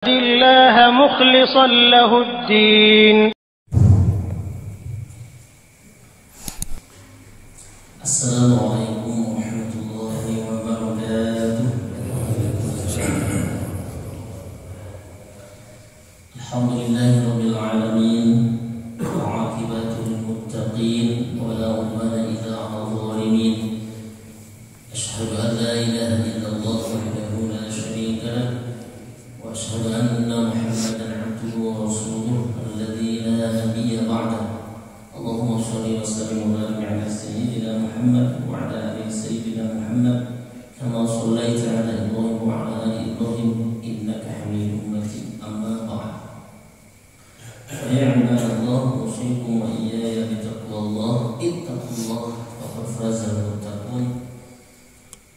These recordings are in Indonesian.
الله مخلصا له الدين. السلام عليكم ورحمة الله وبركاته. الحمد لله رب العالمين والعاقبة للمتقين ولا عدوان إلا على الظالمين. أشهد أن لا إله إلا الله وحده لا شريك له وأشهد أن محمدا عبده ورسوله الذي لا نبي بعده. اللهم صل وسلم وبارك على سيدنا محمد وعلى آل سيدنا محمد كما صليت على إبراهيم وعلى آل إبراهيم إنك حميد مجيد. أما بعد، فيا عباد الله أوصيكم وإياي بتقوى الله. اتقوا الله فقد فاز المتقون.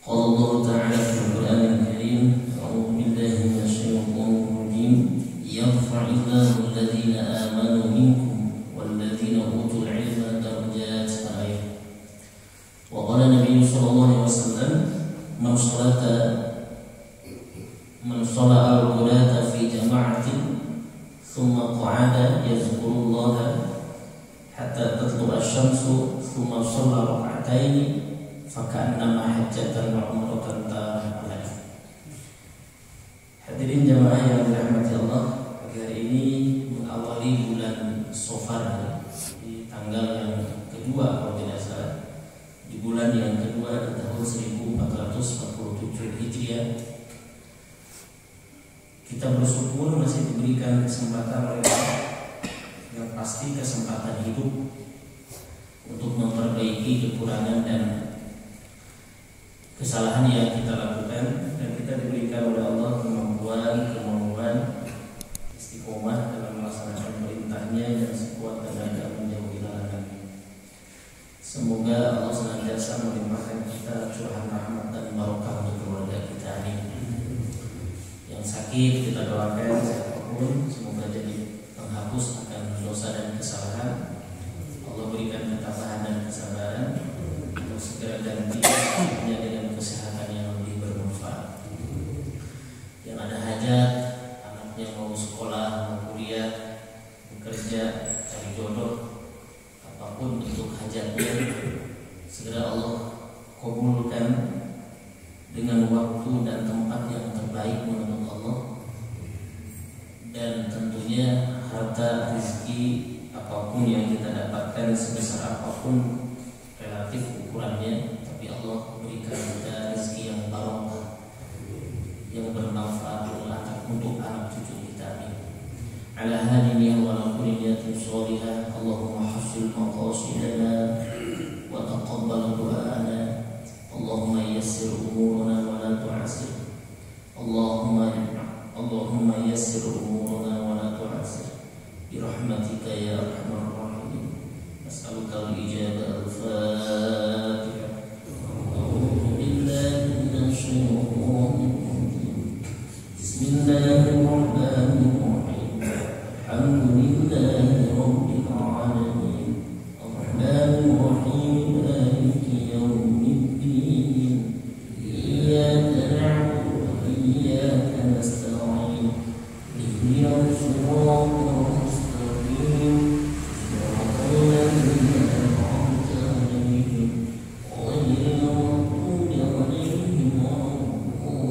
قال الله تعالى في القرآن الكريم: أعوذ بالله من الشيطان الرجيم. يرفع الله الذين آمنوا منكم والذين أوتوا العلم درجات. آية. وقال النبي صلى الله عليه وسلم: من صلى الغداة في جماعة ثم قعد يذكر الله حتى تطلع الشمس ثم صلى ركعتين فكأنما حجة وعمرة تامة. Hadirin jamaah yang dirahmati Allah, pagi hari ini mengawali bulan Safar di tanggal yang kedua kalau tidak salah, di bulan yang kedua di tahun 1447 Hijriah. Kita bersyukur masih diberikan kesempatan oleh Allah, yang pasti kesempatan hidup untuk memperbaiki kekurangan dan kesalahan yang kita lakukan, dan kita diberikan oleh Allah kemampuan istiqomah dalam melaksanakan perintahnya dan sekuat tenaga menjauhi larangannya. Semoga Allah senantiasa melimpahkan kita curahan rahmat dan barokah untuk keluarga kita ini. Yang sakit kita doakan siapapun, semoga jadi penghapus akan dosa dan kesalahan. Allah berikan ketabahan dan kesabaran untuk segera ganti dengan kesehatan yang lebih bermanfaat. Yang ada hajat, anaknya mau sekolah, mau kuliah, bekerja, cari jodoh, apapun bentuk hajatnya, segera Allah kabulkan dengan waktu dan tempat yang terbaik menurut Allah. Dan tentunya harta, rezeki, apapun yang kita dapatkan sebesar apapun relatif ukurannya, tapi Allah berikan kita rezeki yang barokah, yang bermanfaat untuk anak cucu kita ini. Ala hadhihi wa ala kulli niyatin shalihah. Allahumma hassil maqasidana wa taqabbal du'ana. Allahumma yassir umurana wa la tu'assir. Allahumma yassir umurana wa la tu'assir. Bi rahmatika ya arhamar rahimin. Nas'aluka al-ijabah al-Fatihah. A'udzu billahi minasy syaithanir rajim. Bismillahirrahmanirrahim. Alhamdulillahi rabbil alamin. Ar-Rahmanir Rahim. Maliki yaumiddin. Iyyaka na'budu wa iyyaka nasta'in. Ihdinas siratal mustaqim. Siratal ladzina an'amta 'alaihim ghairil maghdubi 'alaihim waladdallin.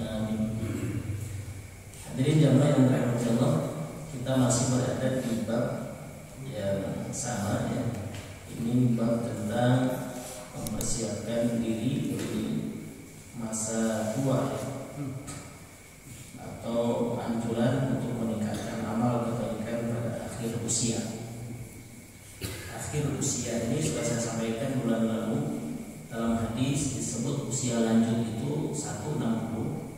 Amin. Hadirin jamaah yang dirahmati Allah, kita masih berada di bab yang sama ya. Ini bab tentang mempersiapkan diri di masa tua ya, atau anjuran untuk meningkatkan amal kebaikan pada akhir usia. Akhir usia ini sudah saya sampaikan bulan lalu. Dalam hadis disebut usia lanjut itu 160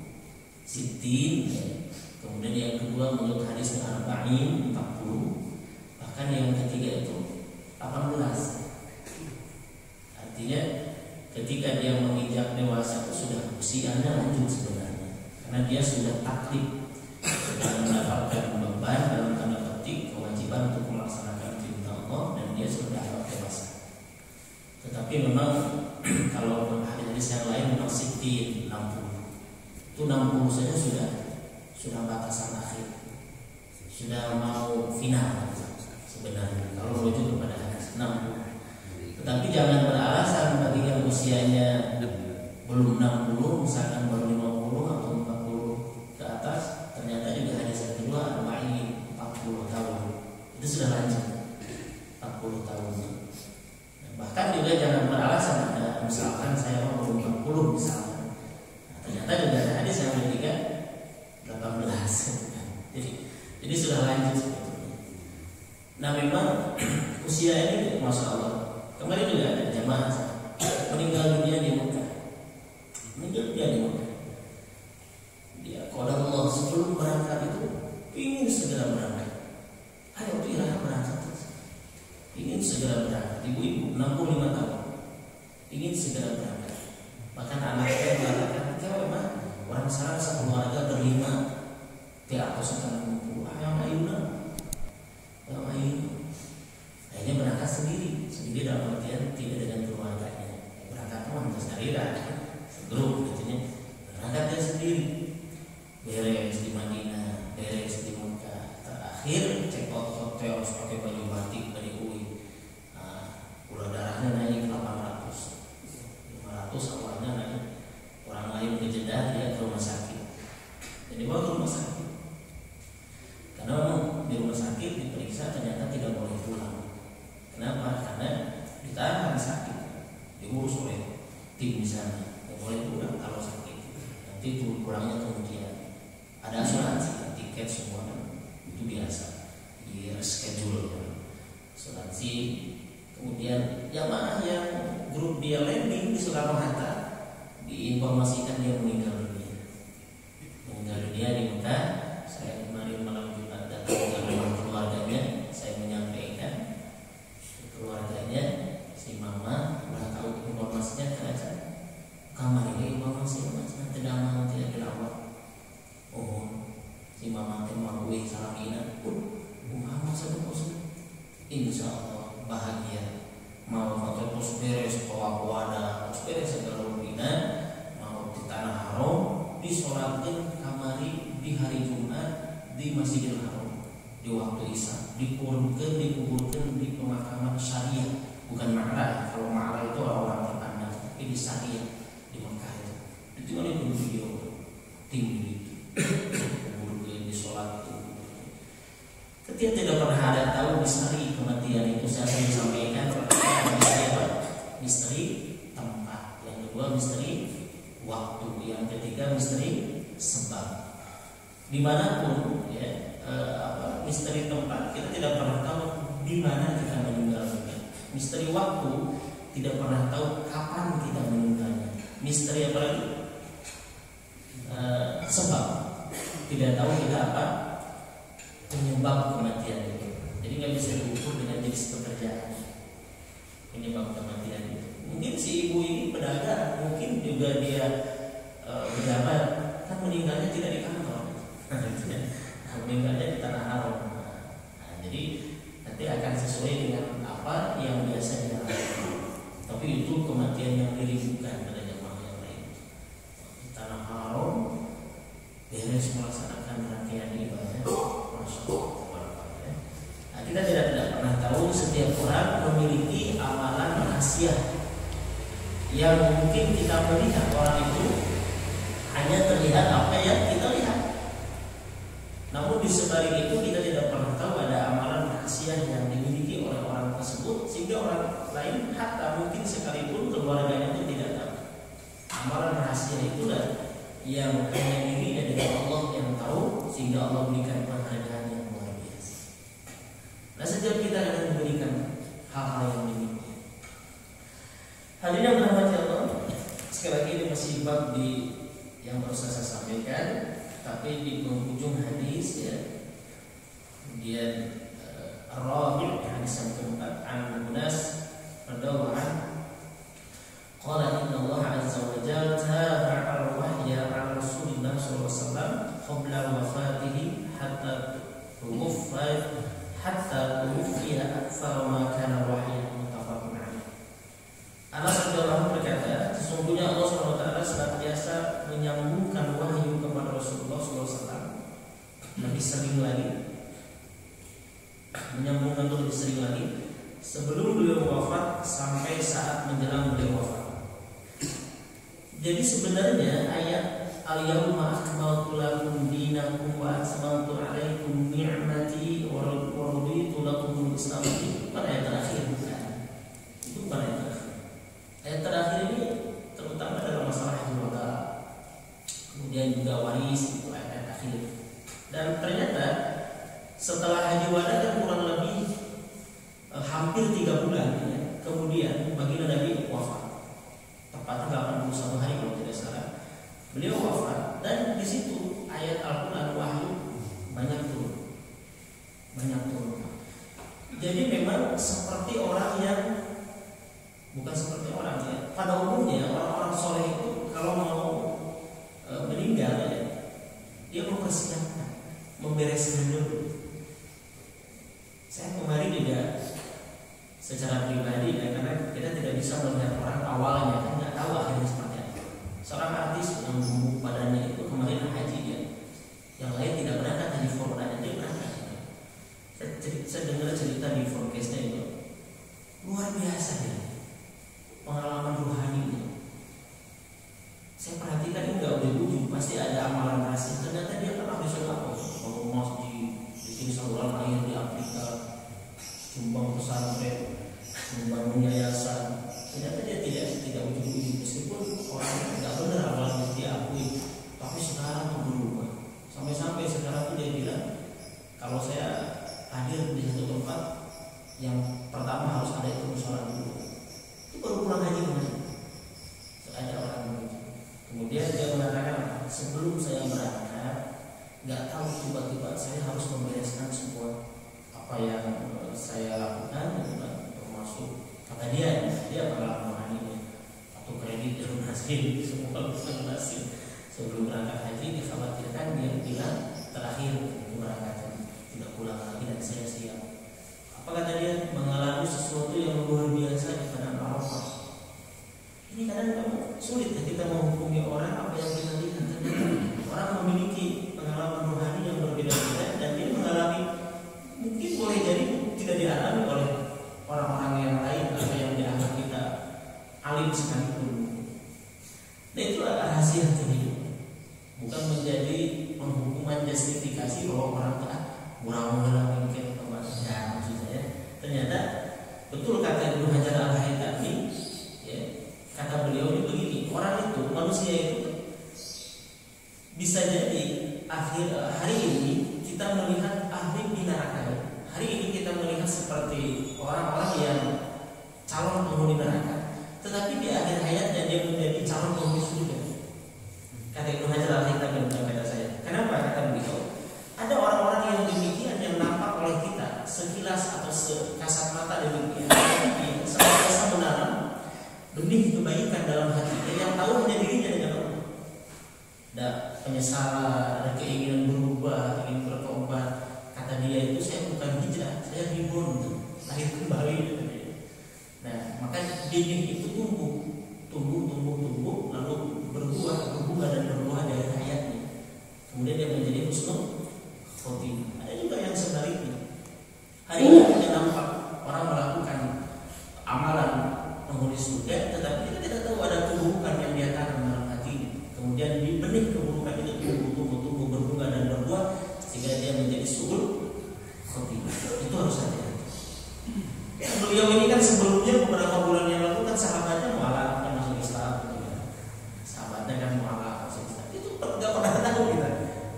sitin ya. Kemudian yang kedua menurut hadis Arba'in 40. Bahkan yang ketiga itu 18. Artinya ketika dia menginjak dewasa itu sudah usianya lanjut sebenarnya, karena dia sudah taklif, sudah mendapatkan beban dalam tanda petik kewajiban untuk melaksanakan perintah Allah, dan dia sudah dewasa. Tetapi memang kalau hadis yang lain memang sitin 60. Itu 60 saja sudah batasan akhir, sudah mau final sebenarnya kalau merujuk kepada hadis 60. Tetapi jangan beralasan bagi yang usianya belum 60, misalkan baru 50 atau 40 ke atas, ternyata juga hadis yang kedua arba'in 40 tahun. Itu sudah lanjut 40 tahun. Bahkan juga jangan beralasan ada misalkan saya mau 40 misalkan. Ternyata juga ada hadis yang ketiga 18. Jadi sudah lanjut sebetulnya. Nah memang usia ini masya Allah. Kemarin juga ada jamaah meninggal dunia di Mekah. Dia qadar Allah sebelum berangkat itu ingin segera berangkat. Ayo Ira berangkat. Ingin segera berangkat. Ibu-ibu 65 tahun ingin segera berangkat. Bahkan anaknya mengatakan, "Kau memang orang sana satu keluarga berlima, tidak aku sekarang ngumpul. Ayam. Akhirnya berangkat sendiri dalam artian tidak dengan keluarganya. Berangkat teman sendiri grup katanya. Berangkat dia sendiri. Beres di Madinah, beres di Mekah. Terakhir check out hotel harus pakai baju batik dari UI. Gula darahnya naik 800. 500 awalnya naik. Orang lain ke Jeddah, dia ke rumah sakit. Jadi bawa ke rumah sakit. Karena di rumah sakit diperiksa ternyata tidak boleh pulang. Kenapa? Karena ditahan sakit, diurus oleh tim di sana. Tidak boleh pulang kalau sakit. Nanti pulangnya kemudian ada asuransi, tiket semua itu biasa di reschedule. Asuransi. Kemudian jamaah yang grup dia landing di Soekarno Hatta diinformasikan dia meninggal dunia. Meninggal dunia di Mekah. Saya kemarin malam Jumat datang ke rumah keluarganya, saya menyampaikan keluarganya si mama udah tahu informasinya kerja kamar ini informasi macam tidak mau tidak dirawat. Oh si mama mau salam ina mama sedang insya Allah bahagia mau foto pos beres puada pos beres segala rupina mau di tanah haram disolatin kamari di hari Jumat di Masjidil Haram di waktu Isya dikuburkan di pemakaman syariah, bukan Ma'la. Kalau Ma'la itu orang terpandang, tapi di syariah di Mekah itu kan itu video tinggi dikuburkan di sholat itu. Ketika tidak pernah ada tahu misteri kematian itu, saya sering sampaikan misteri apa? Misteri tempat. Yang kedua misteri waktu. Yang ketiga misteri sebab. Dimanapun ya misteri tempat kita tidak pernah tahu di mana kita meninggal dunia. Misteri waktu tidak pernah tahu kapan kita meninggalnya. Misteri apa lagi? Sebab tidak tahu kita apa penyebab kematian itu. Jadi nggak bisa diukur dengan jenis pekerjaan penyebab kematian itu. Mungkin si ibu ini pedagang, mungkin juga dia pejabat, kan meninggalnya tidak di kantor. Meninggalnya di tanah haram. Jadi nanti akan sesuai dengan apa yang biasa dilakukan. Tapi itu kematian yang dirindukan pada jamaah yang lain. Di tanah haram beres melaksanakan rangkaian ibadah, masya Allah. Nah, kita tidak pernah tahu setiap orang memiliki amalan rahasia yang mungkin kita melihat orang itu hanya terlihat apa yang kita lihat. Namun di sebalik itu kita tidak pernah tahu ada amalan rahasia yang dimiliki oleh orang tersebut, sehingga orang lain hatta mungkin sekalipun keluarganya itu tidak tahu. Amalan rahasia itulah yang hanya dirinya dengan Allah yang tahu, sehingga Allah berikan penghargaan yang luar biasa. Nah setiap kita akan memberikan hal-hal yang demikian. Hal ini yang dirahmati Allah. Sekali lagi ini masih bab di yang baru saya sampaikan. Tapi di penghujung hadis ya, kemudian Rabi' hadis yang keempat an Anas radhiyallahu anhu qala inna Allah azza wa jalla taba'a al-wahya 'ala Rasulillah sallallahu alaihi wasallam qabla wafatihi hatta tuwfiya aktsara ma kana wahya muttafaqun alaih. Anas radhiyallahu anhu berkata, sesungguhnya Allah Subhanahu wa taala senantiasa menyambungkan wahyu lebih sering lagi, menyambungkan itu lebih sering lagi sebelum beliau wafat sampai saat menjelang beliau wafat. Jadi sebenarnya ayat al-yawma akmaltu lakum dinakum wa atmamtu 'alaikum ni'mati wa raditu lakum al-Islam itu bukan ayat terakhir, bukan. Itu bukan ayat terakhir. Ayat terakhir ini terutama dalam masalah haji wada, kemudian juga waris, itu ayat akhir. Dan ternyata setelah haji wada kan kurang lebih hampir 3 bulan ya, kemudian baginda Nabi wafat. Tepatnya 81 hari kalau tidak salah. Beliau wafat dan di situ ayat Al-Qur'an wahyu banyak turun. Jadi memang seperti orang yang bukan seperti orang ya. Pada umumnya orang-orang soleh itu kalau mau meninggal ya, dia mempersiapkan, membereskan dulu. Saya kemarin juga secara pribadi ya, karena kita tidak bisa melihat orang awalnya, kan nggak tahu akhirnya seperti apa. Seorang artis yang gemuk badannya itu kemarin haji ya, yang lain tidak berangkat haji forward, dia berangkat. Saya dengar cerita di forecastnya itu luar biasa ya, pengalaman rohaninya. Saya perhatikan ini nggak ujung pasti ada amalan rahasia. Ternyata dia kan habis apa? Kalau mau bikin saluran air di Afrika, sumbang pesantren, membangun yayasan. Ternyata dia tidak ujung-ujung, meskipun orang tidak benar awalnya diakui, tapi sekarang tuh berubah. Sampai sekarang tuh dia bilang, kalau saya hadir di satu tempat, yang pertama harus ada itu musola dulu. Itu baru pulang haji kemarin. Ada orang begitu. Kemudian dia mengatakan, sebelum saya berangkat, nggak tahu tiba-tiba saya harus membereskan semua apa yang saya lakukan, termasuk kata dia pengalaman rohaninya atau kredit lunasi, semua lunasi. Sebelum berangkat haji dikhawatirkan dia bilang terakhir keberangkatan, tidak pulang lagi dan saya siap. Apa kata dia? Mengalami sesuatu yang luar biasa di padang Arafah. Ini kadang kamu sulit ya kita menghukumi orang apa yang kita lihat. Orang memiliki pengalaman rohani yang berbeda-beda dan dia mengalami, mungkin boleh jadi tidak dialami oleh orang-orang yang lain atau yang dianggap kita alim sekalipun. Nah itu rahasia hidup, bukan menjadi penghukuman justifikasi bahwa orang telah murah-murah mungkin ya, maksud saya. Ternyata betul kata Ibnu Hajar Al-Haytami, ya, kata beliau ini begini, orang itu, manusia itu bisa jadi akhir hari ini kita melihat ahli di neraka. Hari ini kita melihat seperti orang-orang yang calon penghuni neraka, tetapi di akhir hayatnya dia menjadi calon penghuni surga. Kata Ibnu Hajar Al-Haytami kepada saya. Kenapa? Kata beliau, ada orang-orang yang demikian yang nampak oleh kita sekilas atau sekasat mata demikian, tapi senantiasa menanam benih kebaikan dalam hatinya yang tahu hanya dirinya dengan Allah. Ada penyesalan, ada keinginan berubah, ingin bertobat. Kata dia itu, saya bukan hijrah, saya reborn, lahir kembali. Nah, maka benih itu tumbuh, lalu berbuah dan berbuah dari hayatnya. Kemudian dia menjadi husnul khotimah. Ada juga yang sebaliknya. Hari ini kita nampak orang melakukan amalan penghuni surga, tetapi kita tidak tahu ada keburukan yang dia tanam dalam hatinya. Kemudian di benih keburukan itu tumbuh berbunga dan berbuah sehingga dia menjadi suul khotimah. Itu harus hati-hati. Beliau ini kan sebelumnya beberapa bulan yang lalu kan sahabatnya mualaf kan masuk Islam, gitu ya. Sahabatnya kan mualaf masuk Islam. Itu nggak pernah tahu kita.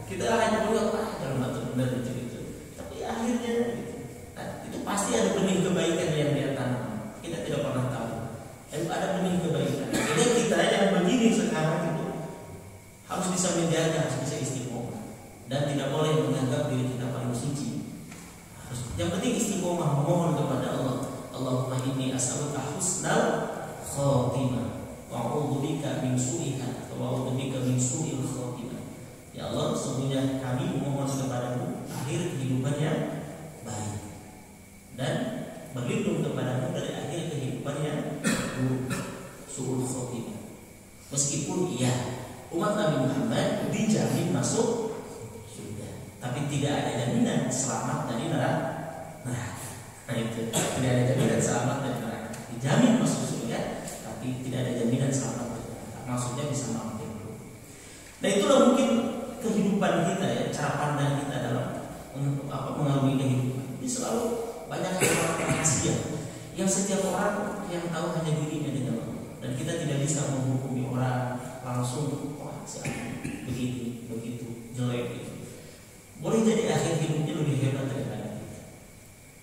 Kita hanya melihat dalam hati benar gitu. Tapi akhirnya gitu. Nah, itu pasti ada benih kebaikan yang dia tanam. Kita tidak pernah tahu. Dan ada benih kebaikan. Jadi kita yang begini sekarang itu harus bisa menjaga, harus bisa istiqomah dan tidak boleh menganggap diri kita paling suci. Yang penting istiqomah, memohon kepada Allah. Allahumma inni as'aluka husnal khotimah wa a'udzubika min su'iha wa a'udzubika min su'il khotimah. Ya Allah, sesungguhnya kami memohon kepadamu akhir kehidupan yang baik dan berlindung kepadamu dari akhir kehidupan yang buruk, su'ul khotimah. Meskipun iya, umat Nabi Muhammad dijamin masuk surga, tapi tidak ada jaminan selamat dari neraka. Nah itu tidak ada jaminan selamat dari neraka. Dijamin masuk surga, tapi tidak ada jaminan selamat dari neraka. Maksudnya bisa mampir dulu. Nah itulah mungkin kehidupan kita ya, cara pandang kita dalam mengalami kehidupan. Ini selalu banyak orang rahasia yang setiap orang yang tahu hanya dirinya dengan Allah. Dan kita tidak bisa menghukumi orang langsung, wah begini, begitu, jelek gitu. Boleh jadi akhir hidupnya lebih hebat daripada kita.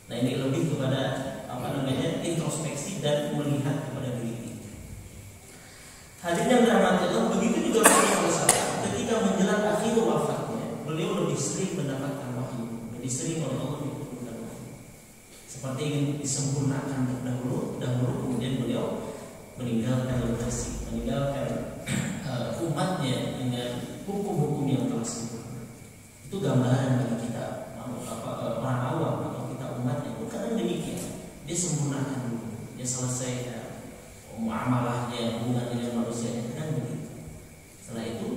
Nah ini lebih kepada introspeksi dan melihat kepada diri kita. Hadirin yang dirahmati Allah, begitu juga Rasulullah ketika menjelang akhir wafatnya, beliau lebih sering mendapatkan wahyu, lebih sering oleh Allah diturunkan wahyu. Seperti ingin disempurnakan dahulu, kemudian beliau meninggalkan legasi, meninggalkan umatnya dengan hukum-hukum yang telah sempurna. Itu gambaran bagi kita orang awam atau kita umatnya. Bukan demikian. Dia sempurnakan dulu, dia selesai muamalahnya, hubungan dengan manusia dan begitu. Setelah itu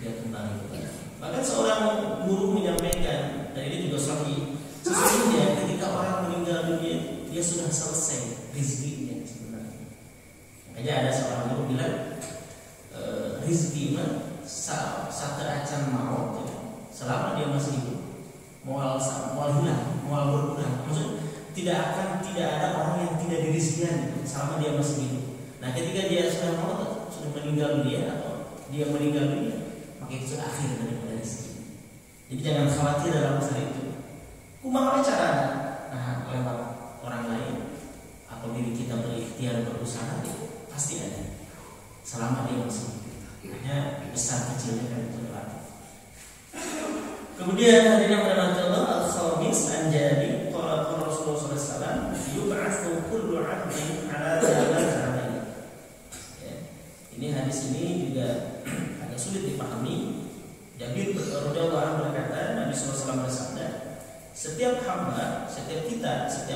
dia kembali kepada. Bahkan seorang guru menyampaikan, dan ini juga sesungguhnya ketika orang meninggal dunia, dia sudah selesai rezekinya sebenarnya. Makanya ada seorang guru bilang, rezeki satu acan maut selama dia masih hidup, mual hilang, mual berkurang. Maksudnya tidak ada orang yang tidak dirizkikan selama dia masih hidup. Nah ketika dia sudah maut, sudah meninggal dunia atau dia meninggal dunia, maka itu sudah akhir daripada rezeki. Jadi jangan khawatir dalam masalah itu. Kumaha cara lewat orang lain atau diri kita berikhtiar berusaha, itu pasti ada selama dia masih hidup. Hanya besar kecilnya kan itu relatif. Kemudian hadirin yang dirahmati Allah, al-khamis an Jabir qala Rasulullah sallallahu alaihi wasallam yub'atsu kullu 'abdin 'ala dzamanihi. Ini hadis ini juga agak sulit dipahami. Jabir radhiyallahu anhu berkata, Nabi sallallahu alaihi wasallam bersabda, setiap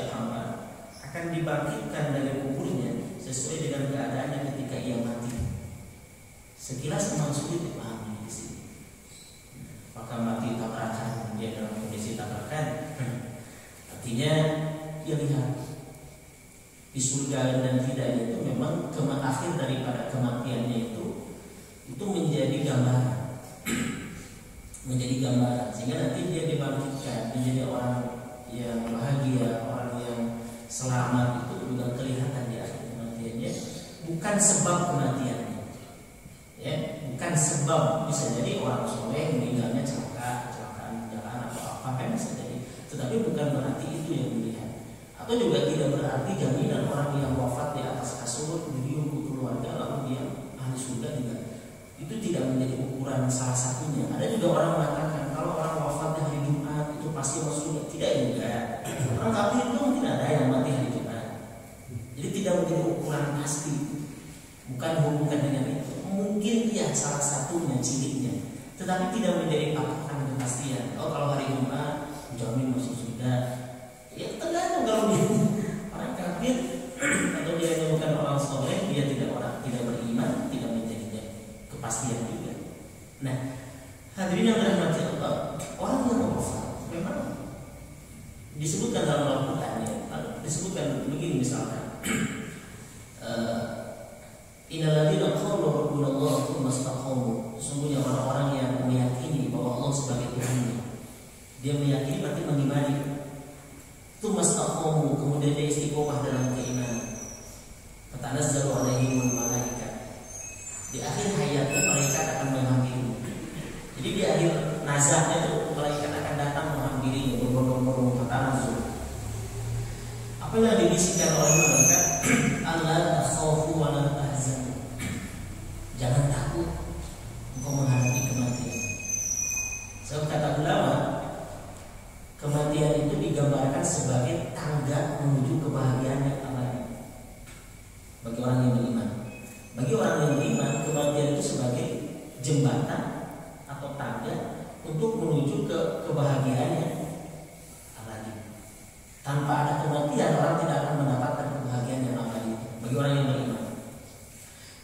hamba akan dibangkitkan dari kuburnya sesuai dengan keadaannya ketika ia mati. Sekilas memang sulit dipahami di sini. Maka mati tabrakan, dia dalam kondisi tabrakan. Artinya dia lihat di surga dan tidaknya itu memang akhir daripada kematiannya itu menjadi gambaran, sehingga nanti dia dibangkitkan menjadi orang yang bahagia, orang yang selamat. Itu juga kelihatan di akhir kematiannya, bukan sebab kematiannya. Ya, bukan sebab, bisa jadi orang soleh meninggalnya kecelakaan jalan atau apa kan bisa jadi, tetapi bukan berarti itu yang dilihat. Atau juga tidak berarti jaminan orang yang wafat di atas kasur dirium keluarga lalu dia ahli surga juga. Itu tidak menjadi ukuran salah satunya. Ada juga orang mengatakan kalau orang wafat di hari Jumat itu pasti masuk surga. Tidak juga. Orang kafir itu mungkin ada yang mati hari Jumat. Jadi tidak menjadi ukuran pasti. Bukan hubungan dengan itu. Mungkin ya salah satunya cirinya, tetapi tidak menjadi patokan kepastian. Kalau hari Jumat jamin masuk surga, ya tergantung. Kalau dia orang kafir atau dia bukan orang soleh, dia tidak beriman, tidak menjadi kepastian juga. Nah, hadirin yang dirahmati Allah, orang yang wafat memang disebutkan dalam Al-Quran ya, disebutkan begini misalkan. Innalladzina qalu rabbunallahu tsumma istaqamu. Sesungguhnya orang-orang yang meyakini bahwa Allah sebagai Tuhannya. Dia meyakini berarti mengimani. Tsumma istaqamu, kemudian dia istiqomah dalam keimanan. Tatanazzalu alaihimul malaikat. Di akhir hayatnya malaikat akan menghampiri. Jadi di akhir nazarnya itu malaikat akan datang menghampirinya, berbondong-bondong tatanazzul. Apa yang dibisikkan oleh malaikat? Allah takhafu wa la tahzanu. Jangan takut engkau menghadapi kematian. Sebab kata ulama, kematian itu digambarkan sebagai tangga menuju kebahagiaan yang abadi. Bagi orang yang beriman. Bagi orang yang beriman, kematian itu sebagai jembatan atau tangga untuk menuju ke kebahagiaan yang abadi. Tanpa ada kematian, orang tidak akan mendapatkan kebahagiaan yang abadi. Bagi orang yang beriman,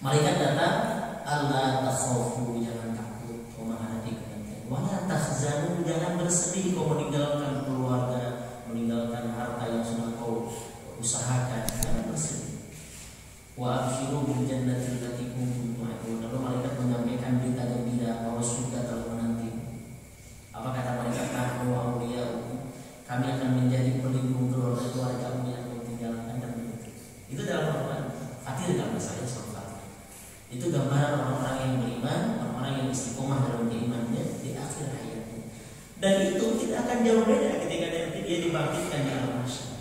malaikat datang, Allah takhafu, jangan takut menghadapi kematian. Wala tahzanu, jangan bersedih kau meninggalkan keluarga, meninggalkan harta yang sudah kau usahakan, jangan bersedih. Wa absyiru bil jannati allati kuntum tu'adun. Lalu malaikat menyampaikan berita gembira bahwa surga telah menanti. Apa kata malaikat? Nahnu awliya'ukum, kami akan menjadi pelindung keluarga-keluargamu yang kau tinggalkan dan begitu. Itu dalam Al-Quran. Fatir dalam bahasa Arab surah Fatir. Itu gambaran orang-orang yang beriman, orang-orang yang istiqomah dalam berimannya di akhir hayatnya. Dan itu tidak akan jauh beda ketika nanti dia dibangkitkan di alam mahsyar.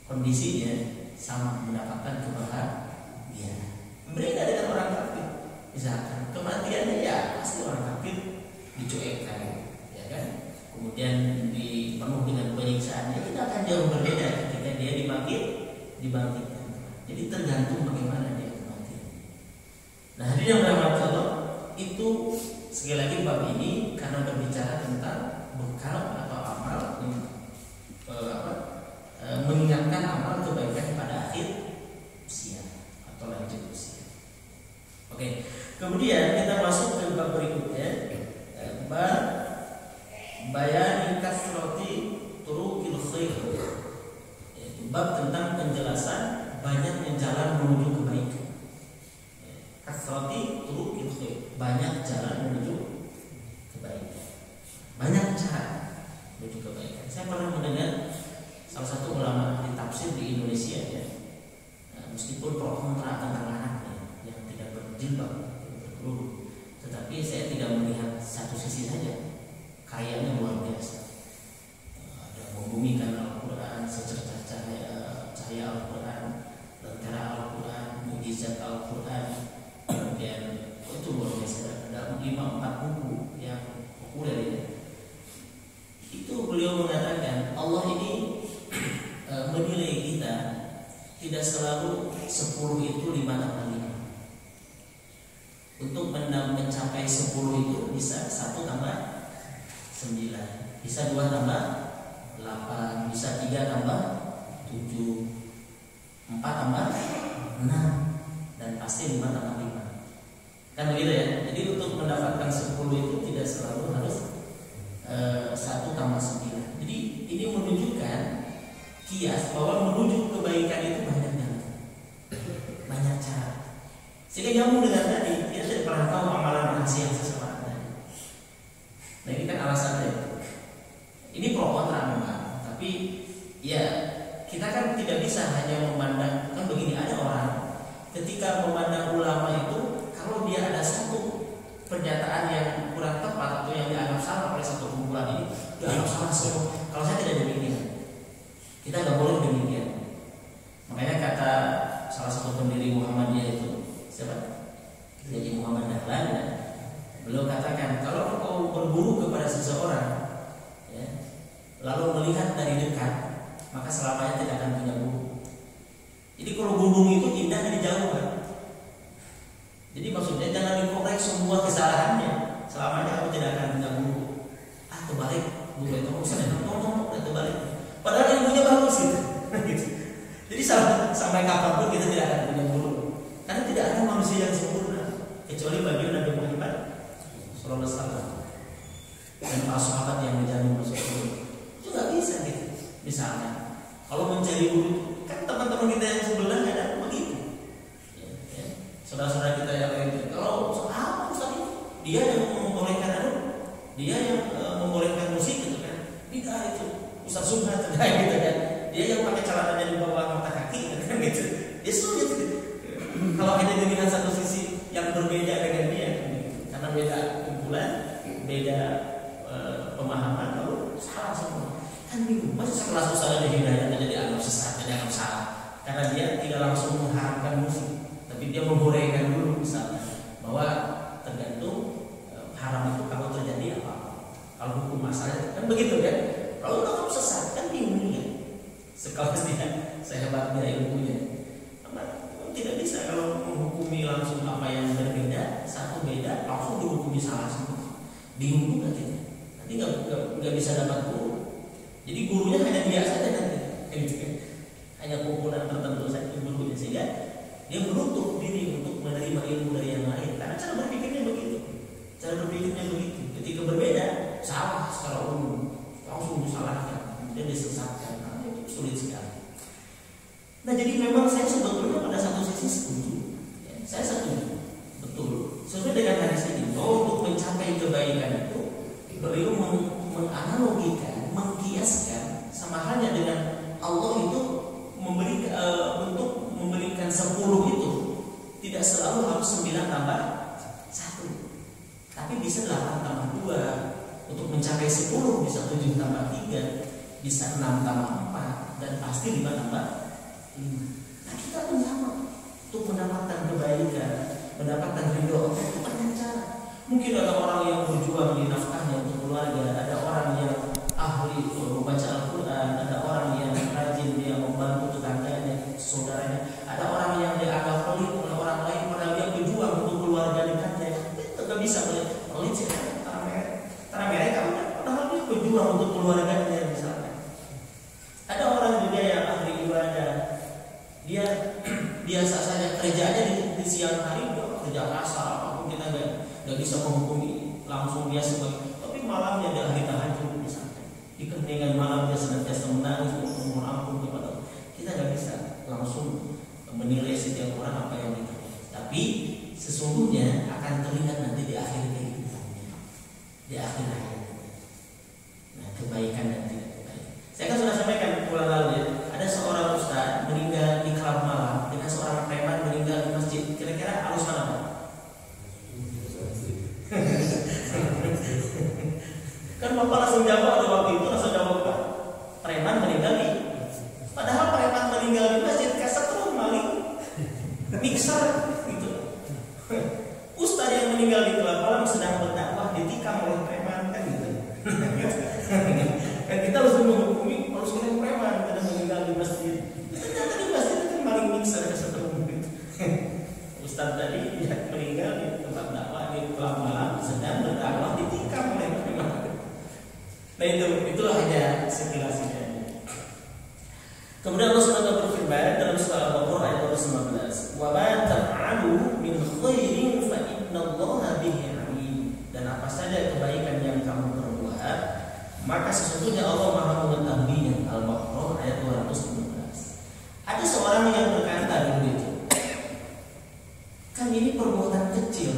Kondisinya sama, mendapatkan kebahagiaan. Berbeda dengan orang kafir. Misalkan kematiannya ya pasti orang kafir dicuekkan, ya kan? Kemudian dipenuh dengan penyiksaannya, itu akan jauh berbeda ketika dia dibangkitkan. Jadi tergantung bagaimana dia kematian. Nah, hadirin yang dirahmati Allah, itu sekali lagi bab ini karena berbicara tentang bekal atau amal, mengingatkan amal kebaikan pada akhir usia atau lanjut usia. Oke, kemudian kita masuk ke bab berikutnya, bab bayan kasrati turukil khair. Bab tentang penjelasan banyaknya jalan menuju kebaikan. Kasrati turukil khair, banyak jalan menuju kebaikan. Banyak cara menuju kebaikan. Saya pernah mendengar salah satu ulama ahli tafsir di Indonesia, ya, meskipun pro kontra tentang anaknya yang tidak berjilbab, berkerudung, tetapi saya tidak melihat satu sisi saja, karyanya luar biasa. Ada membumikan Al-Quran, secercah cahaya Al-Quran, lentera Al-Quran, mukjizat Al-Quran, kemudian itu luar biasa. Ada 5-4 buku yang populer ini. Itu beliau mengatakan Allah ini menilai kita tidak selalu 10 itu 5 tambah 5. Untuk mencapai 10 itu bisa 1 tambah 9, bisa 2 tambah 8, bisa 3 tambah 7, 4 tambah 6, dan pasti 5 tambah 5. Kan begitu ya. Jadi untuk mendapatkan 10 itu tidak selalu harus 1 tambah 9. Jadi ini menunjukkan kias bahwa menuju kebaikan itu banyak jalan, banyak cara. Sehingga nyambung dengan tadi, kita tidak pernah tahu amalan rahasia seseorang tadi. Nah, ini kan alasannya. Ini pro kontra memang, tapi ya kita kan tidak bisa hanya memandang. Kan begini, ada orang ketika memandang ulama itu, kalau dia ada satu pernyataan yang kurang tepat atau yang dianggap salah oleh satu kumpulan ini, dianggap salah semua. Kalau saya tidak demikian. Kita nggak boleh demikian. Makanya kata salah satu pendiri Muhammadiyah itu, siapa? Jadi Muhammad Dahlan, ya, beliau katakan kalau kau berburu kepada seseorang, ya, lalu melihat dari dekat, maka selamanya tidak akan punya bulu. Jadi kalau burung itu indah dari jauh, kan? Jadi maksudnya jangan dikorek semua kesalahannya, selamanya kamu tidak akan punya bulu. Terbalik, bulu itu usah tolong terbalik. Padahal ilmunya bagus gitu. Jadi sampai kapanpun kita tidak akan punya bulu, karena tidak ada manusia yang sempurna kecuali bagian Nabi Muhammad sallallahu alaihi wasallam dan para sahabat yang menjamin masuk surga. Itu nggak bisa gitu. Misalnya kalau mencari bulu, kan teman-teman kita yang sebelah ada begitu. Ya. Saudara-saudara kita yang lain, kalau apa Ustaz ini, dia yang membolehkan dia yang membolehkan musik gitu kan, tidak itu. Ustaz Subhan terkait gitu kan, dia yang pakai celananya di bawah mata kaki kan gitu. Dia sulit gitu. Kalau kita dilihat satu sisi yang berbeda dengan dia, karena beda kumpulan, beda pemahaman, lalu salah semua. Kan bingung. Masa sekelas Ustaz ada hidayah aja dianggap sesat, dianggap salah, karena dia tidak langsung mengharamkan musik, tapi dia membolehkan dulu misalnya bahwa tergantung haram itu kalau terjadi apa. Kalau hukum masalah kan begitu kan. Kalau kamu sesat kan bingung ya. Sekelas dia sehebatnya ilmunya, tidak bisa kalau menghukumi langsung apa yang berbeda, satu beda langsung dihukumi salah semua. Bingung juga kita. Nanti nggak bisa dapat guru. Jadi gurunya hanya dia saja nanti. Hanya kumpulan tertentu saja gurunya, sehingga dia menutup diri untuk menerima ilmu dari yang lain. Karena cara berpikirnya begitu. Cara berpikirnya begitu. Ketika berbeda salah secara umum. jadi memang saya sebetulnya pada satu sisi setuju, ya, saya setuju, betul. Sesuai dengan hadis ini, bahwa untuk mencapai kebaikan itu beliau menganalogikan, mengkiaskan sama halnya dengan Allah itu untuk memberikan 10 itu tidak selalu harus 9 tambah 1, tapi bisa 8 tambah 2. Untuk mencapai 10 bisa 7 tambah 3, bisa 6 tambah 4, dan pasti 5 tambah 5. Nah, kita pun sama. Untuk mendapatkan kebaikan, mendapatkan ridho Allah itu banyak cara. Mungkin ada orang yang berjuang di nafkahnya untuk keluarga, ada orang yang ahli membaca Al-Quran, ada orang yang rajin dia membantu tetangganya, saudaranya, ada orang yang dianggap pelit oleh orang lain padahal dia berjuang untuk keluarga dekatnya. Itu gak bisa pelit sih, karena mereka padahal dia berjuang untuk keluarganya misalnya. Ada orang juga yang ahli ibadah, dia biasa saja kerjanya di siang hari, dia kerja kasar apapun, kita nggak bisa menghukumi langsung dia sebagai, tapi malamnya dia ahli tahajud misalnya, di keheningan malam dia senantiasa menangis memohon ampun kepada Allah. Kita nggak bisa langsung menilai setiap orang apa yang kita, tapi sesungguhnya akan terlihat nanti di akhir kehidupannya, di akhir hayatnya. Nah, kebaikan dan tidak kebaikan. Saya kan sudah sampaikan bulan lalu ya, ada seorang ustaz meninggal di klub malam dengan seorang preman meninggal di masjid. Kira-kira harus mana Pak? Kan Bapak langsung jawab pada waktu itu, langsung jawab Pak, preman meninggal di, padahal preman meninggal di masjid kesetrum maling mixer gitu. Ustaz yang meninggal di klub malam sedang berdakwah ditikam oleh preman kan gitu. Kan kita harus menghukumi harus kena preman karena meninggal di masjid. Ternyata di masjid itu maling mixer kesetrum gitu. Ustaz tadi dia meninggal di tempat dakwah di klub malam sedang berdakwah ditikam oleh preman. Nah itu hanya sekilasnya. Kemudian Allah SWT berfirman dalam surah Al-Baqarah ayat 19, "Wa ma taf'alu min khairin fa innallaha bihi 'alim." Dan apa saja kebaikan yang kamu perbuat, maka sesungguhnya Allah Maha mengetahuinya. Al-Baqarah ayat 215. Ada seorang yang berkata dulu itu, kan ini perbuatan kecil,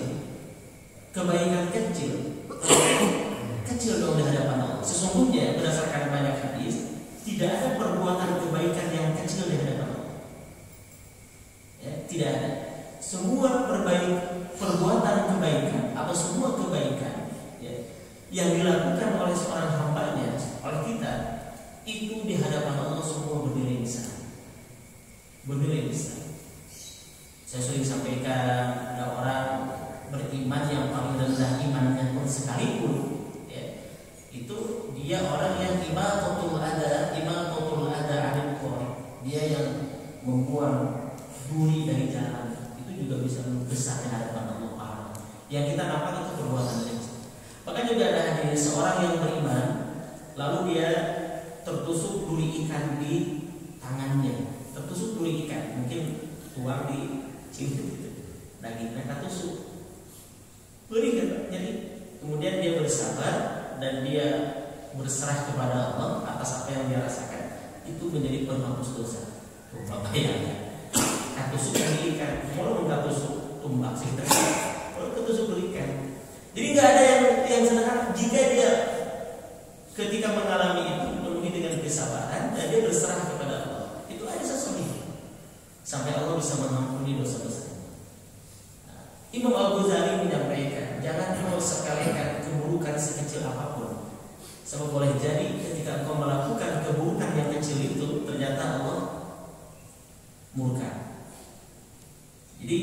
kebaikan kecil, kecil dong di hadapan Allah. Sesungguhnya berdasarkan banyak hadis, tidak ada perbuatan kebaikan yang kecil di hadapan Allah. Ya, tidak ada. Semua perbuatan kebaikan atau semua kebaikan ya, yang dilakukan oleh seorang hambanya, oleh kita, itu di hadapan Allah semua bernilai besar. Bernilai besar. Saya sering sampaikan, ada orang beriman yang paling rendah imannya pun sekalipun, ya, itu dia orang yang imatatul adha anil qari. Dia yang membuang duri dari jalan, itu juga bisa besar di hadapan Allah. Yang kita nampak itu perbuatan kecil. Bahkan juga ada hadis seorang yang beriman, lalu dia tertusuk duri ikan di tangannya, tertusuk duri ikan, mungkin tuang di cincin gitu, dagingnya tertusuk, beri kan? Jadi kemudian dia bersabar dan dia berserah kepada Allah atas apa yang dia rasakan, itu menjadi penghapus dosa. Bapak ya, tusuk ikan, kalau nggak tusuk tumbak sih, kalau ketusuk ikan. Jadi nggak ada yang sederhana jika dia ketika mengalami itu dipenuhi dengan kesabaran dan dia berserah kepada Allah, itu ada sesuatu sampai Allah bisa mengampuni dosa-dosa. Imam Al-Ghazali menyampaikan, jangan kau sekalikan keburukan sekecil apapun. Sebab boleh jadi ketika engkau melakukan keburukan yang kecil itu, ternyata Allah murka. Jadi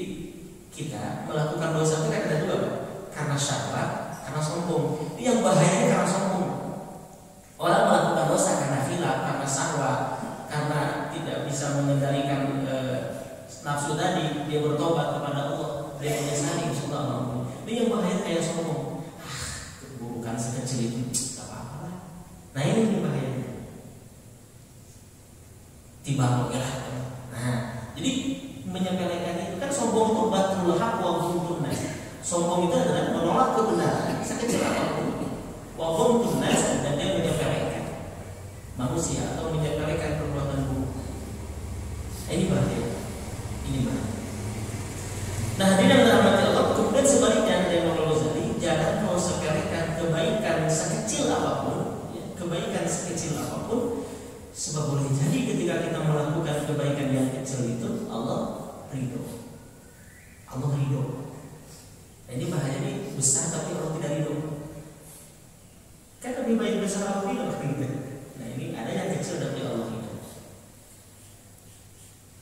kita melakukan dosa itu kan ada dua, Pak. Karena syahwat, karena sombong. Ini yang bahayanya karena sombong. Orang melakukan dosa karena khilaf, karena syahwat, karena tidak bisa mengendalikan nafsu tadi, dia bertobat kepada Allah, dia menyesali Allah. Ini yang bahaya kayak sombong. Keburukan sekecil itu tak apa-apa. Nah ini yang bahayanya. Tiba ya. Nah, jadi menyepelekan itu kan sombong itu batul haq wa ghumtun nas. Sombong itu adalah menolak kebenaran sekecil apapun. Wa ghumtun nas, dan dia menyepelekan manusia atau menyepelekan perbuatan buruk. Ini Sebab boleh jadi ketika kita melakukan kebaikan yang kecil itu Allah ridho. Allah ridho. Nah, ini bahayanya besar tapi Allah tidak ridho. Kan lebih baik besar Allah ridho. Nah, ini ada yang kecil tapi Allah ridho.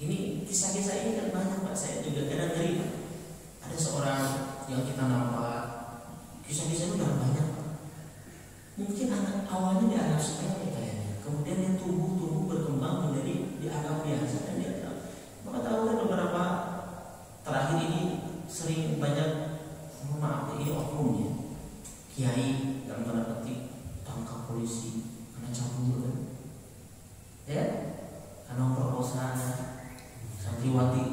Ini kisah-kisah ini kan banyak Pak. Saya juga kadang ngeri Pak. Ada seorang yang kita nampak, kisah-kisah itu udah banyak Pak. Mungkin anak awalnya dianggap sepele kayaknya. Kemudian dia tumbuh berkembang menjadi dianggap biasa dan dia tahu. Maka tahu kan beberapa terakhir ini sering banyak, maaf ini oknumnya, kiai dalam tanda petik tangkap polisi karena cabul kan, ya, karena perkosaan santriwati.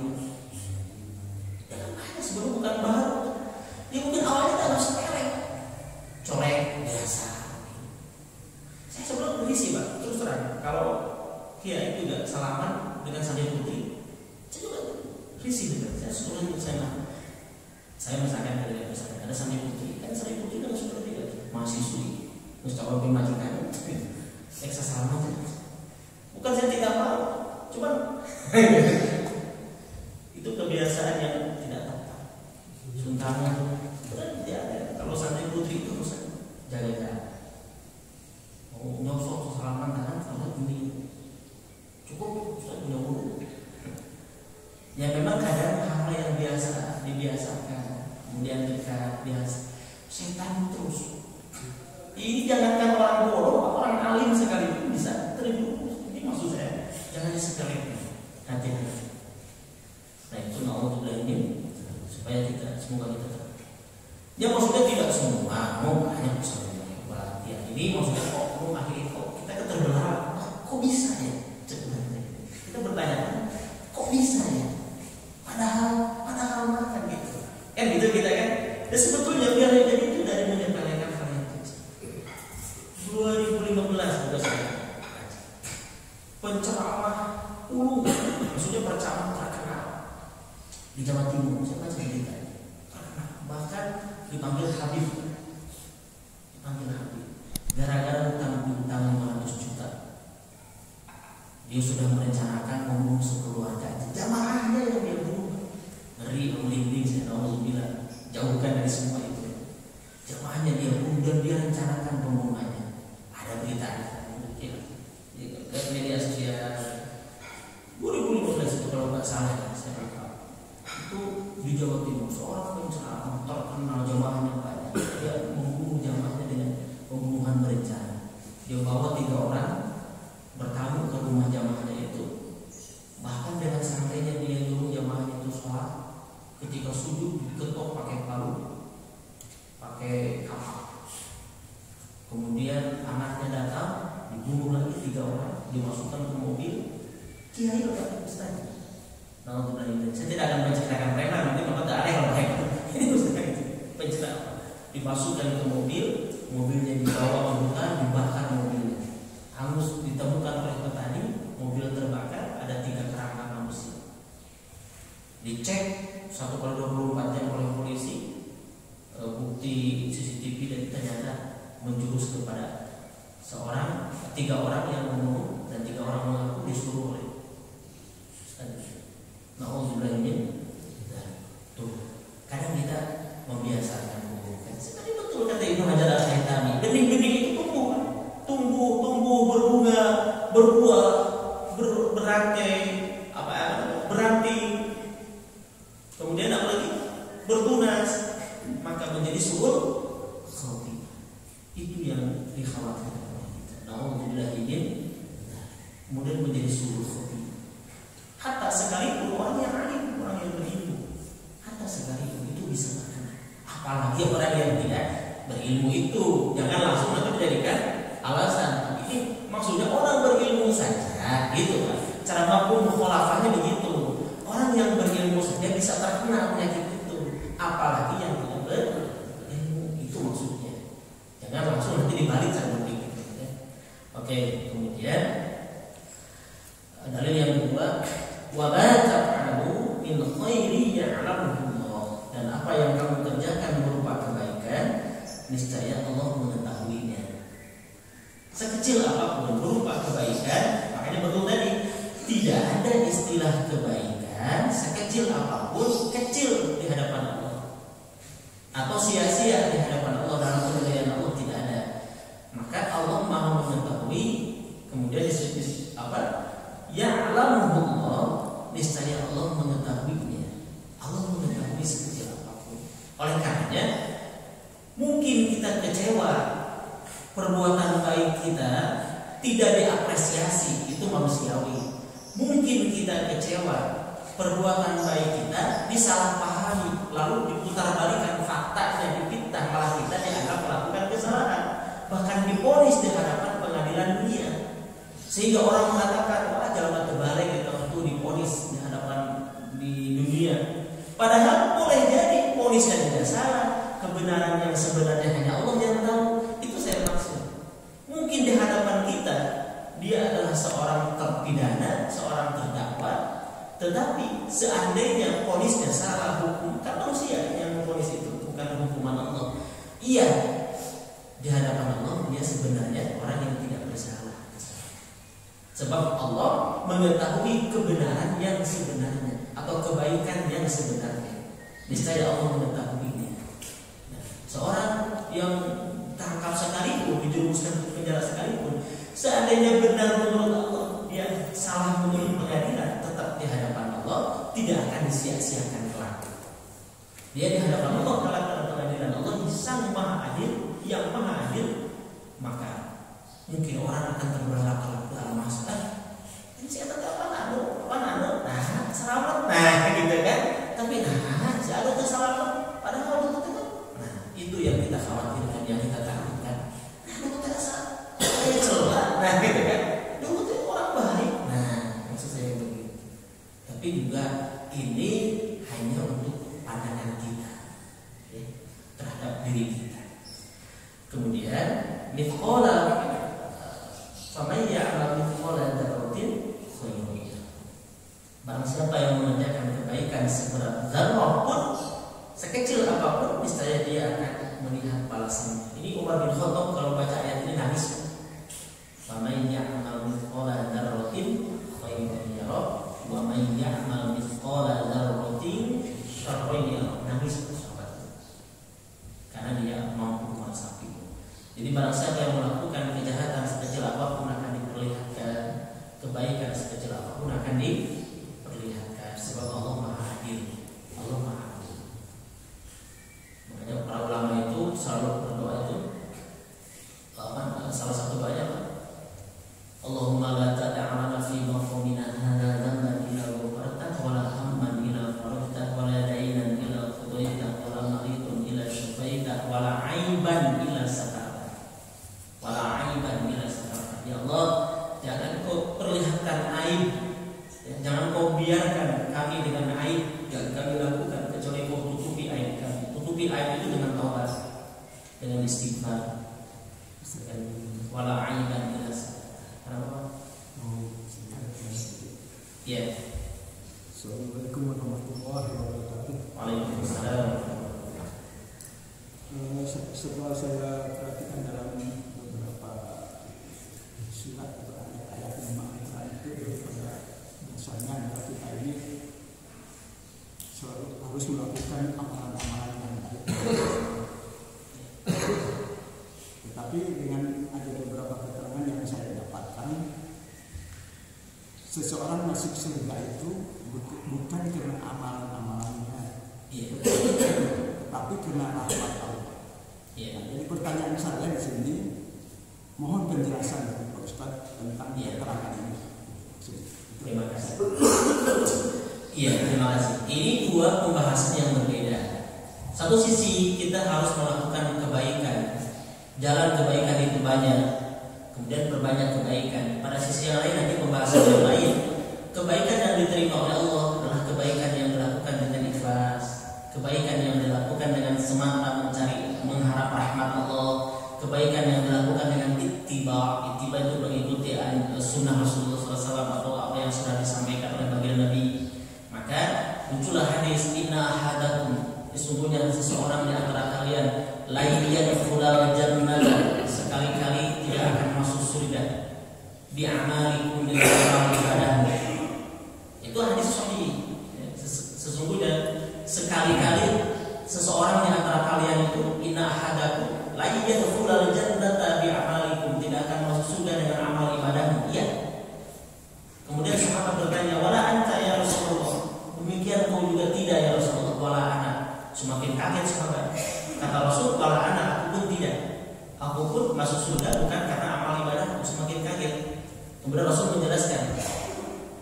Ya kan banyak sebelum bukan baru. Dia mungkin awalnya dianggap sepele, colek biasa. Saya sebelum berisi Pak, terus terang kalau kiai juga salaman dengan Sanjay Putri, saya juga risih dengan saya sebelum saya misalkan ada Sanjay Putri, kan Sanjay Putri kan seperti itu mahasiswi, terus kalau majikan, saya salaman, bukan saya tidak mau, cuman itu kebiasaan yang tidak tepat. Suntangan, kalau Sanjay Putri itu harus jaga-jaga. Mau nyosok salaman tangan kalau ini cukup sudah punya mulut. Ya memang kadang hal yang biasa dibiasakan, kemudian kita biasa setan terus. Ini jangankan orang bodoh, orang alim sekalipun bisa terjerumus. Ini maksud saya, jangan disekeliling. Hati-hati. Nah itu naudzubillah ini supaya kita semoga kita. Ya maksudnya tidak semua, mau banyak misalnya. Ya, ini maksudnya kok akhirnya kok kita keterbelah, kok bisa ya? Kita bertanya, kok bisa ya? Padahal makan gitu. Kan gitu kita kan. Dan sebetulnya biar jadi itu dari menyepelekan hal yang kecil. 2015 juga saya penceramah maksudnya penceramah terkenal di Jawa Timur. Saya baca berita terkenal, bahkan dipanggil Habib. Gara-gara utang 500 juta, dia sudah merencanakan membunuh sekeluarga. Jamaahnya yang dia bunuh. Ngeri, merinding, saya naudzubillah. Jauhkan dari semua itu. Jamaahnya dia bunuh dan dia rencanakan pembunuhannya. Ada berita di media sosial 2015 itu kalau nggak salah, saya lupa. Itu di Jawa Timur seorang penceramah terkenal, jamaahnya banyak. Dia membunuh jamaahnya dengan pembunuhan berencana. Dia bawa 3 orang bertamu ke rumah jamaahnya itu. Bahkan dengan santainya dia nyuruh jamaahnya itu sholat. Ketika sujud diketok pakai palu, pakai kapak. Kemudian anaknya datang, dibunuh lagi 3 orang, dimasukkan ke mobil. Kiai lepas ustaz. Nah untuk saya tidak akan menceritakan preman, nanti bapak tak ada yang lain. Ini ustaz penceritakan. Dimasukkan ke mobil. Mobilnya dibawa ke hutan, dibakar mobilnya. Hangus ditemukan oleh petani, mobil terbakar, ada 3 kerangka manusia. Dicek 1/24 jam oleh polisi, bukti CCTV dan ternyata menjurus kepada 3 orang yang membunuh dan 3 orang mengaku disuruh oleh naudzubillah min. Tuh, kadang kita membiasakan. Sebenarnya betul kata Ibnu Hajar Al-Haytami, benih-benih itu tumbuh, berbunga, berbuah, berantai, beranting, kemudian apalagi bertunas, maka menjadi subur khotimah. Itu yang dikhawatirkan oleh kita. Naudzubillah min, kemudian menjadi subur khotimah. Hatta sekalipun orang yang alim, orang yang berilmu, hatta sekalipun itu bisa terkena. Apalagi orang yang tidak berilmu itu, jangan langsung nanti dijadikan alasan. Ini maksudnya orang berilmu saja, gitu kan? Cara mafhum mukhalafahnya begitu. Orang yang berilmu saja bisa terkena penyakit itu, apalagi yang tidak berilmu, itu maksudnya. Jangan langsung nanti dibalik cara berpikir. Ya. Oke, kemudian dalil yang kedua, wa ma taf'alu min khairin ya'lamuhu Allah. Dan apa yang kamu kerjakan berupa kebaikan, niscaya Allah mengetahuinya. Sekecil apapun berupa kebaikan, maka Makanya betul tadi, tidak ada istilah kebaikan sekecil apapun kecil di hadapan Allah, atau sia-sia di hadapan Allah dalam penilaian Allah, tidak ada. Maka Allah Maha mengetahui. Kemudian disebut apa? Ya'lamuhullah, niscaya Allah mengetahuinya. Allah mengetahui sekecil apapun. Oleh karenanya mungkin kita kecewa perbuatan baik kita tidak diapresiasi, itu manusiawi. Mungkin kita kecewa perbuatan baik kita disalahpahami, lalu diputarbalikkan faktanya, dipitnah, malah kita dianggap melakukan kesalahan, bahkan diponis di hadapan pengadilan dunia. Sehingga orang mengatakan, wah jalan terbalik itu diponis di hadapan di dunia. Padahal boleh jadi ponisnya tidak salah, kebenaran yang sebenarnya hanya Allah yang tahu. Itu saya maksud. Mungkin di hadapan kita dia adalah seorang terpidana, seorang terdakwa, tetapi seandainya ponisnya salah, hukum kan manusia yang memponis itu, bukan hukuman Allah. Iya, di hadapan Allah dia sebenarnya orang yang tidak bersalah. Sebab Allah mengetahui kebenaran yang sebenarnya atau kebaikan yang sebenarnya. Niscaya Allah mengetahuinya. Nah, seorang yang tangkap sekalipun, dijerumuskan ke penjara sekalipun, seandainya benar menurut Allah, dia salah menurut pengadilan, tetap di hadapan Allah tidak akan disia-siakan kelak. Dia di hadapan Allah kelak dalam pengadilan. Allah Sang Maha Adil, yang Maha Adil. Maka mungkin orang akan terbelalak dalam masalah. Ini saya tetap apa nano, nah selamat, nah gitu kan. Tapi nah, saya ada selamat. Padahal itu kan, nah itu yang kita khawatirkan, yang kita takutkan. Nah, itu terasa kayak celah, nah gitu kan. Dulu itu orang baik, nah maksud saya begitu. Tapi juga ini hanya untuk pandangan kita, ya, terhadap diri kita. Kemudian mithqala faman ya'mal mithqala dzarratin khairan yarah. Barang siapa yang mengerjakan kebaikan seberat dzarrah pun, sekecil apapun, niscaya dia akan melihat balasannya. Ini Umar bin Khattab kalau baca ayat ini nangis. Faman ya'mal mithqala dzarratin khairan yarah wa man ya'mal mithqala dzarratin syarran yarah. Nangis sahabat. Karena dia mampu mensapi. Jadi barang siapa yang melakukan kejahatan sekecil apapun akan diperlihatkan, kebaikan sekecil apapun akan diperlihatkan. Sebab Allah Maha Adil. Allah Maha Adil. Makanya para ulama itu selalu berdoa itu, salah satu doanya apa? Allahumma la tada'ana fi maqamina hadza dhanban illa ghafarta wa la hamman illa farajta wa la daynan illa qadaita wa la maridun illa syafaita wa la aiban illa satarta. Ya Allah, jangan kau perlihatkan aib, ya, jangan kau biarkan kami dengan aib yang kami lakukan, kecuali kau tutupi aib kami. Tutupi aib itu dengan taubat, dengan istighfar. Wala aiban illa satarta. Ya. Assalamualaikum warahmatullahi wabarakatuh. Waalaikumsalam. Setelah saya perhatikan dalam beberapa surat atau ayat-ayat yang Al-Quran itu, biasanya kita ini selalu harus melakukan amalan-amalan yang baik. Tetapi dengan ada beberapa keterangan yang saya dapatkan, seseorang masuk surga itu bukan karena amalan-amalannya, tapi karena rahmat Allah. Jadi pertanyaan saya di sini, mohon penjelasan dari Pak Ustadz tentang keterangan ini. Terima kasih. Iya, terima kasih. Ini dua pembahasan yang berbeda. Satu sisi kita harus melakukan kebaikan, jalan kebaikan itu banyak, kemudian perbanyak kebaikan. Pada sisi yang lain nanti pembahasan yang lain, kebaikan yang diterima oleh Allah adalah kebaikan yang dilakukan dengan ikhlas, kebaikan yang dilakukan dengan semata mengharap rahmat Allah, kebaikan yang dilakukan dengan ittiba. Ittiba itu mengikuti sunnah Rasulullah SAW atau apa yang sudah disampaikan oleh baginda Nabi. Maka muncullah hadis, inna ahadakum, sesungguhnya seseorang di antara kalian la yadkhulul jannah, sekali-kali tidak akan masuk surga. bi amalikum dengan amal ibadahmu. Itu hadis sahih. Sesungguhnya sekali-kali seseorang di antara kalian itu inna ahadakum la yadkhulul jannata bi amalikum, tidak akan masuk surga dengan amal ibadahmu. Iya. Kemudian sahabat bertanya, wala anta ya Rasulullah, demikian kau juga tidak ya Rasulullah? Wala ana. Semakin kaget sahabat. Kata Rasul, wala ana, aku pun tidak. Aku pun masuk surga bukan karena amal ibadahku. Semakin kaget. Kemudian Rasul menjelaskan,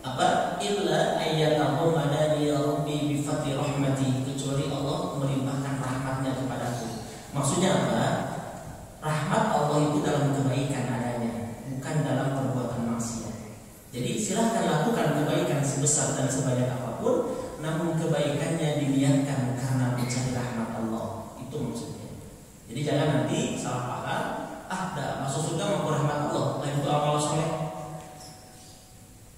apa? Illa ayyatahu madani rabbi bi fadli rahmati, kecuali Allah melimpahkan rahmatnya kepadaku. Maksudnya apa? Rahmat Allah itu dalam kebaikan adanya, bukan dalam perbuatan maksiat. Jadi silahkan lakukan kebaikan sebesar dan sebanyak apapun, namun kebaikannya diniatkan karena mencari rahmat Allah. Itu maksudnya. Jadi jangan nanti salah paham, dah masuk surga mau rahmat Allah, lain itu amal soleh.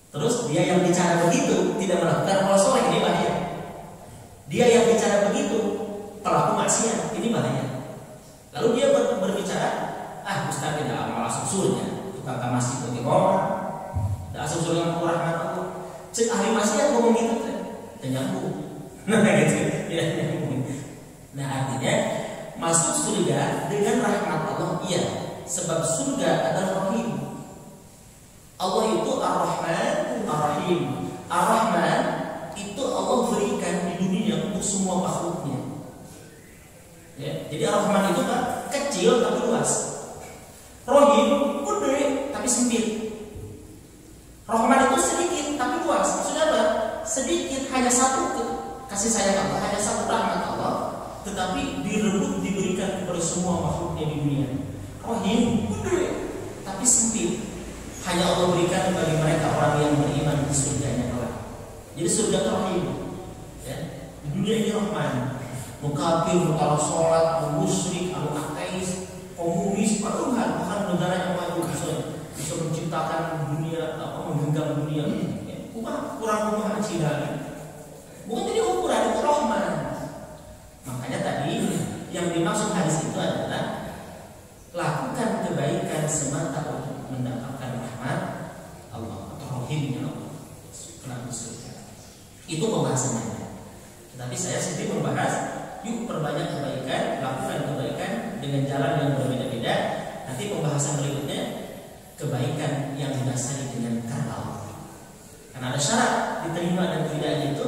Terus dia yang bicara begitu tidak melakukan amal soleh, ini bahaya. Dia yang bicara begitu pelaku maksiat, ini bahaya. Lalu dia berbicara, Ustaz tidak amal masuk surga, tukang masih bagi orang, tidak masuk surga mau rahmat Allah. Cek ahli maksiat ngomong gitu kan, tidak nyambung. Nah gitu, tidak nyambung. Nah artinya masuk surga dengan rahmat Allah, iya, sebab surga adalah rahim. Allah itu Ar-Rahman, Ar-Rahim. Ar-Rahman itu Allah berikan di dunia untuk semua makhluknya. Ya, jadi Ar-Rahman itu kan kecil tapi luas. Rahim gede tapi sempit. Rahman itu sedikit tapi luas. Maksudnya apa? Sedikit, hanya satu kasih sayang Allah, hanya satu rahmat Allah, tetapi direbut diberikan kepada semua makhluknya di dunia. Rahim gede tapi sempit. Hanya Allah berikan bagi mereka orang yang beriman di surganya kelak. Jadi surga rahim. Ya. Di dunia ini Rahman. Mukafir, mutara sholat, musyrik, ateis, komunis, bahkan negara yang maju bisa menciptakan dunia, menggenggam dunia. Ya. Kurang Cina. Bukan jadi ukuran, itu Rahman. Makanya tadi yang dimaksud hadis itu adalah lakukan kebaikan semata untuk mendapatkan rahmat Allah atau rahimnya Allah kelak di surga. Itu pembahasannya. Tapi saya sendiri membahas, yuk perbanyak kebaikan, lakukan kebaikan dengan jalan yang berbeda-beda. Nanti pembahasan berikutnya kebaikan yang didasari dengan karena Allah. Karena ada syarat diterima dan tidaknya itu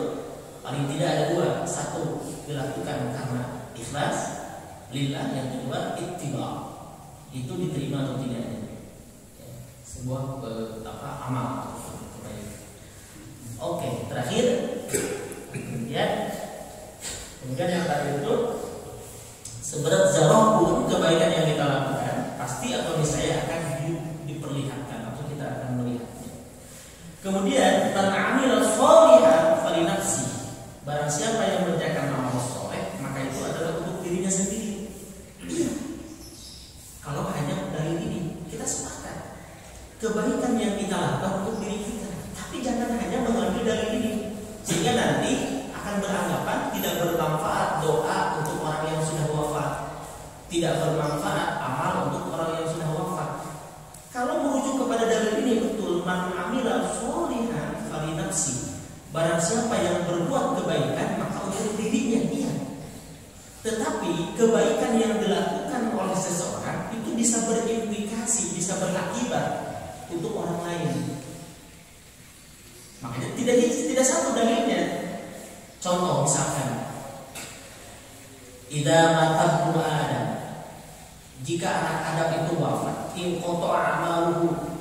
paling tidak ada dua. Satu, dilakukan karena ikhlas lillah. Yang kedua, ittiba, itu diterima atau tidaknya. Sebuah amal kebaikan. Oke, terakhir kemudian yang tadi itu seberat zarah pun kebaikan yang kita lakukan pasti atau niscaya akan diperlihatkan atau kita akan melihatnya. Kemudian man amila sholihan falinafsi, barang siapa yang mengerjakan amal soleh maka itu adalah untuk dirinya sendiri. Kalau hanya dari ini kita sepakat kebaikan yang kita lakukan untuk diri kita, tapi jangan hanya mengambil dari ini sehingga nanti akan beranggapan tidak bermanfaat doa untuk orang yang sudah wafat, tidak bermanfaat amal untuk orang yang sudah wafat. Kalau merujuk kepada dalil ini betul, man amila sholihan falinafsi, barang siapa yang berbuat kebaikan maka untuk dirinya dia. Tetapi kebaikan yang dilakukan oleh seseorang itu bisa berimplikasi, bisa berakibat untuk orang lain. Makanya tidak satu dalilnya. Contoh misalkan, idza mata ibnu Adam, jika anak Adam itu wafat, in qata'a amaluhu,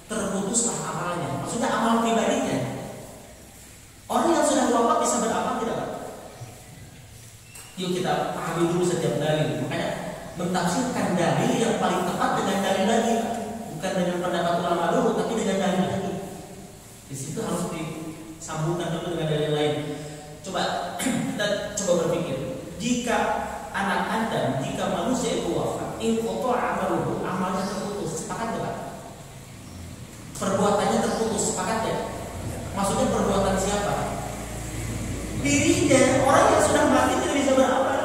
terputuslah amalnya. Maksudnya amal pribadinya. Orang yang sudah wafat bisa beramal tidak? Yuk kita pahami dulu setiap dalil. Makanya mentafsirkan dalil yang paling tepat dengan dalil lagi, bukan dengan pendapat ulama dulu, tapi dengan dalil lagi. Di situ harus disambungkan dulu dengan dalil lain. Coba kita berpikir, jika anak Adam, jika manusia itu wafat, in qata'a amaluhu, amalnya terputus, sepakat enggak? Perbuatannya terputus, sepakat ya? Maksudnya perbuatan siapa? Dirinya, orang yang sudah mati tidak bisa beramal.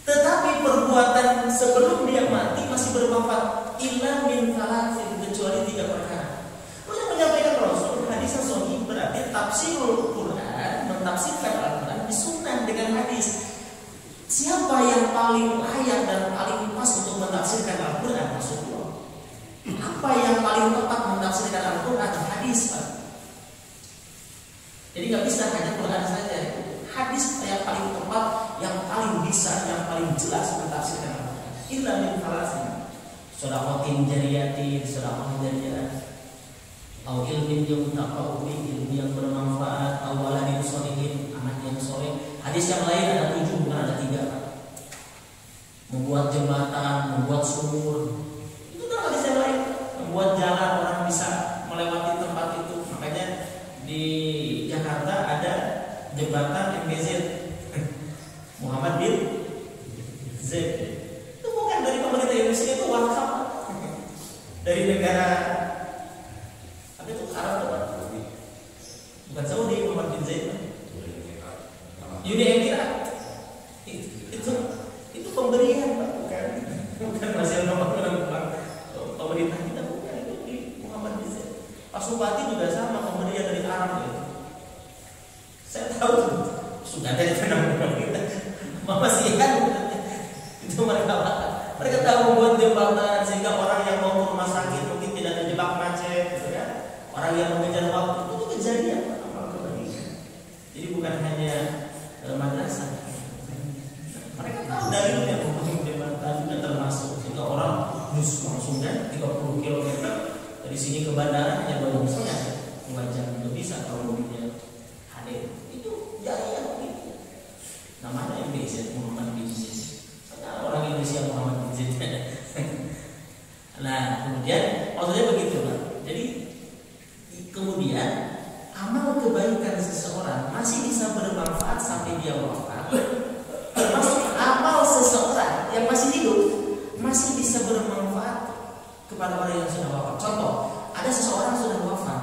Tetapi perbuatan sebelum dia mati masih bermanfaat. illa min thalathin, kecuali 3 perkara. Terus yang menyampaikan Rasul hadis yang sahih berarti tafsirul Quran, mentafsirkan Al-Quran disunnah dengan hadis. Siapa yang paling layak dan paling pas untuk mentafsirkan Al-Quran? Rasulullah. Apa yang paling tepat mentafsirkan Al-Quran? Hadis, Pak. Jadi nggak bisa hanya Quran saja. Hadis yang paling tepat, yang paling bisa, yang paling jelas mentafsirkan Al-Quran. Illa min thalathin. Shadaqatin jariyatin, shadaqah jariyah. Au ilmin yuntaqa'u bihi, ilmu yang bermanfaat, au waladin sholihin, anak yang soleh. Hadis yang lain ada 7, bukan ada 3. Membuat jembatan, membuat sumur, itu kan hadis yang lain. Membuat jalan orang bisa melewati tempat itu. Makanya di Jakarta ada jembatan MBZ, Muhammad bin Zaid. Itu bukan dari pemerintah Indonesia, itu wakaf dari negara apa itu, Arab atau bukan Saudi. Muhammad bin Zaid Uni Emirat. Itu pemberian, Pak, bukan hasil nomor pemerintah kita, bukan. Itu di Muhammad bin Zaid. Pak Bupati juga sama, pemberian dari Arab ya. Saya tahu sudah dari penampungan kita. Masih kan itu mereka tahu membuat jembatan sehingga orang yang mau ke rumah sakit mungkin tidak terjebak macet, gitu kan? Orang yang mengejar waktu itu kejadian amal kebaikan. Jadi bukan hanya madrasah. Mereka tahu dalilnya membangun jembatan juga termasuk sehingga orang langsung kan 30 km dari sini ke bandara hanya 2 jam itu bisa kalau mobilnya hadir. Itu jaya gitu. Namanya MBZ, Muhammad bin Zaid. Orang Indonesia Muhammad bin Zaid. Nah, kemudian maksudnya begitu, Pak. Jadi kemudian amal kebaikan seseorang masih bisa bermanfaat sampai dia wafat. Termasuk amal seseorang yang masih hidup masih bisa bermanfaat kepada orang yang sudah wafat. Contoh, ada seseorang sudah wafat.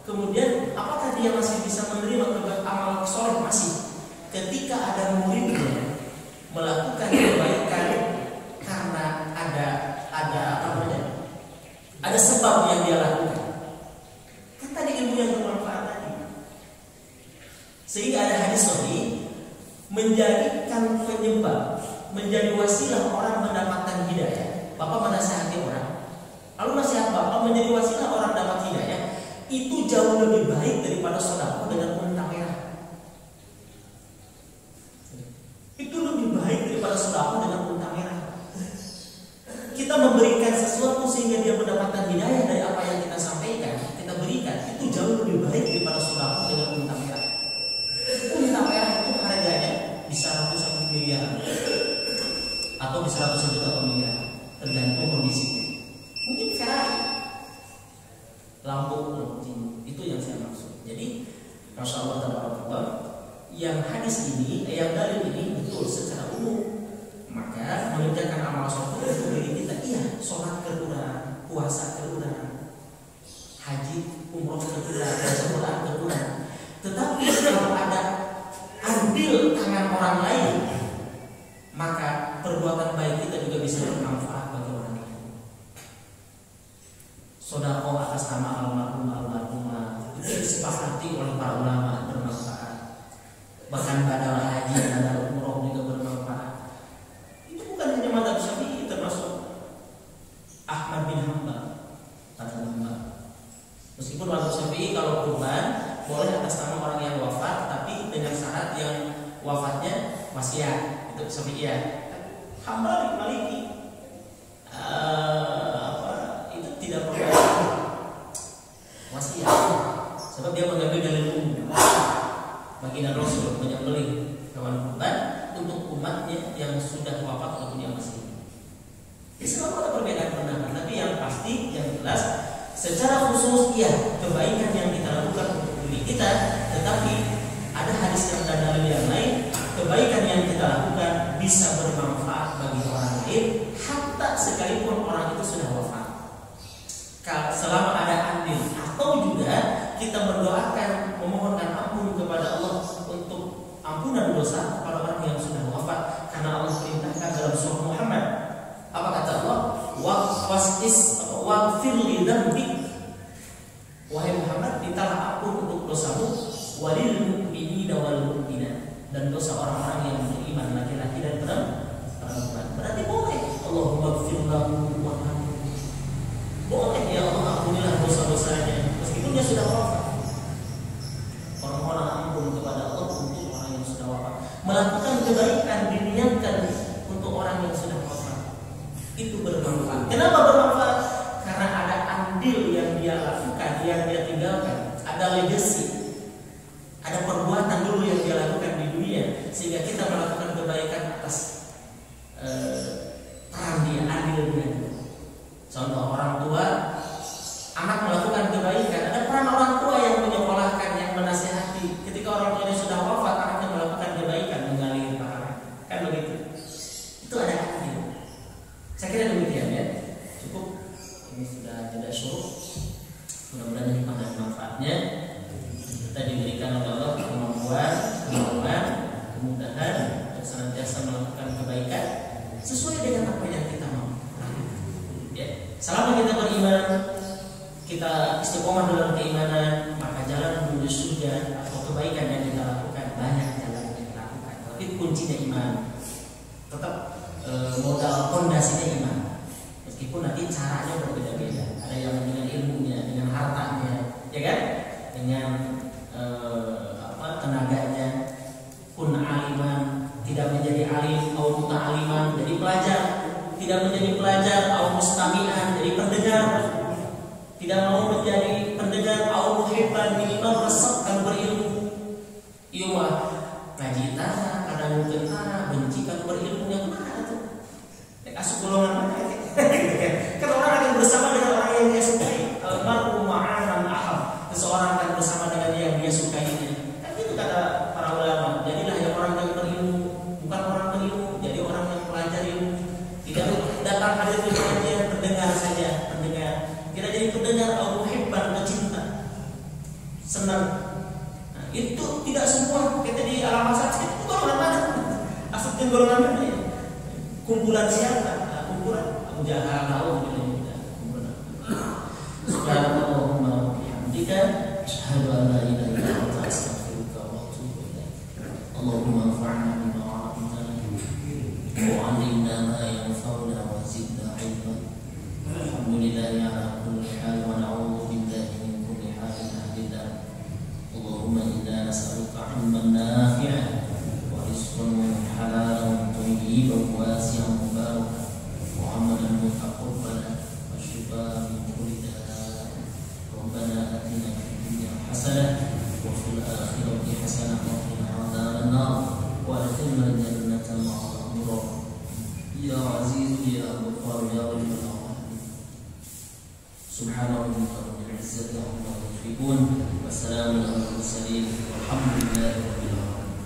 Kemudian apakah dia masih bisa menerima amal soleh? Masih. Ketika ada muridnya melakukan kebaikan karena ada sebab yang dia lakukan. Kan tadi ilmu yang bermanfaat tadi. Sehingga ada hadis sahih menjadikan penyebab, menjadi wasilah orang mendapatkan hidayah. Bapak menasihati orang, lalu nasihat Bapak menjadi wasilah orang dapat hidayah, itu jauh lebih baik daripada sedekah dengan unta merah. Itu lebih baik daripada sedekah dengan unta merah. Kita memberikan sesuatu sehingga dia mendapatkan hidayah dari apa yang kita sampaikan, kita berikan, itu jauh lebih baik daripada sedekah dengan unta merah. Unta merah itu harganya bisa ratusan miliar atau bisa ratusan juta miliar, tergantung kondisinya. Mungkin Ferrari, Lamborghini, itu yang saya maksud. Jadi, Masya Allah, tabarakallah, yang hadis ini, yang dalil ini betul secara umum. Maka mengerjakan amal soleh untuk diri kita, iya, sholat kurang, puasa kurang, haji, umroh kurang, baca Quran kurang. Tetapi kalau ada andil tangan orang lain, maka perbuatan baik kita juga bisa bermanfaat bagi orang lain. Sedekah atas nama almarhumah itu disepakati oleh para ulama bermanfaat. Bahkan badal haji, badal umroh juga bermanfaat. Itu bukan hanya mazhab Syafi'i, termasuk Ahmad bin Hanbal. Meskipun mazhab Syafi'i kalau kurban boleh atas nama orang yang wafat, tapi dengan syarat yang wafatnya wasiat. Itu Syafi'iyah. Hambali, Maliki, itu tidak perlu wasiat, sebab dia mengambil dalil umum. Baginda Rasul menyembelih hewan kurban untuk umatnya yang sudah wafat ataupun yang masih hidup. Selalu ada perbedaan pendapat, tapi yang pasti, yang jelas, secara khusus ya kebaikan yang kita lakukan untuk diri kita, tetapi ada hadis yang dan dalil yang lain, kebaikan yang kita lakukan bisa bermanfaat bagi orang lain, hatta sekalipun orang itu sudah wafat. Selama ada andil, atau juga kita mendoakan, memohonkan ampun kepada Allah untuk ampunan dosa kepada orang yang sudah wafat, karena Allah perintahkan dalam surah Muhammad. Apa kata Allah? waghfir li dzambik, wahai Muhammad, mintalah ampun untuk dosamu, walil mu'minina wal mu'minat, dan dosa orang-orang yang beriman laki-laki dan perempuan. Berarti boleh Allahumma ighfir lahu warhamhu, boleh ya Allah ampunilah dosa-dosanya meskipun dia sudah wafat. Orang-orang ampun kepada Allah untuk orang yang sudah wafat. Melakukan kebaikan diniatkan untuk orang yang sudah wafat, itu bermanfaat. Kenapa bermanfaat? Karena ada andil yang dia lakukan, yang dia tinggalkan, ada legacy, ada perbuatan dulu yang dia lakukan di dunia, sehingga kita melakukan kebaikan atas peran dia, andil dia. Contoh orang tua, anak melakukan kebaikan, ada peran orang tua yang menyekolahkan, yang menasihati. Ketika orang tuanya sudah wafat, anaknya melakukan kebaikan, mengalir pahala, kan begitu. Itu ada andil. Saya kira demikian ya. Cukup. Ini sudah tidak syuruk. Mudah-mudahan hikmah dan manfaatnya kita diberikan oleh Allah kemampuan, kemudahan, dan senantiasa melakukan kebaikan sesuai dengan apa yang kita mau. Ya, selama kita beriman, kita istiqomah dalam keimanan, maka jalan menuju surga atau kebaikan yang kita lakukan banyak jalan yang kita lakukan. Tapi kuncinya iman. Tetap modal pondasinya iman. Meskipun nanti caranya berbeda-beda. Ada yang dengan ilmunya, dengan hartanya, ya kan? Dengan tenaganya. Kun aliman, tidak menjadi alim, au muta'aliman, jadi pelajar. Tidak menjadi pelajar, au mustami'an, jadi pendengar. Tidak mau menjadi pendengar, au muhibban, minimal resepkan berilmu. Iya mah ngaji tanah, kadang mungkin tanah, benci kan berilmu yang mana tuh? Asup golongan mana? Kan orang akan bersama dengan orang yang dia sukai. Almarhum ma'aman ahab. Seseorang akan bersama dengan yang dia sukainya. Kan itu kata para ulama. Jadilah yang orang yang berilmu, bukan orang berilmu. Jadi orang yang pelajar ilmu. Tidak datang hadir di pengajian, pendengar saja, pendengar. Kita jadi pendengar, al-muhibban, pecinta, senang. Nah, itu tidak semua. Kita di alam masyarakat itu golongan mana? Asupnya golongan mana ya? Kumpulan siapa? Kumpulan Abu Jahal, kumpulan. Subhanallahumma wa bihamdika, asyhadu an la ilaha illa anta, astaghfiruka wa atubu ilaik. Allahumma anfa'na bima 'allamtana wa 'allimna ma yanfa'una wa zidna 'ilma. Alhamdulillahi 'ala kulli hal wa na'udzu billahi min kulli halin ahdina. Allahumma inna nas'aluka 'ilman nafi'an wa rizqan halalan thayyiban wasi'an mubarakan wa 'amalan mutaqabbalan wa shifaan min kulli daa'. Rabbana atina fid dunya hasanah wa fil akhirati hasanah wa qina adzaban nar wa adkhilna jannata ma'al abrar. Ya Aziz ya Ghaffar ya Rabbal alamin. Subhana rabbika rabbil izzati amma yasifun wa salamun alal mursalin walhamdulillahi rabbil alamin.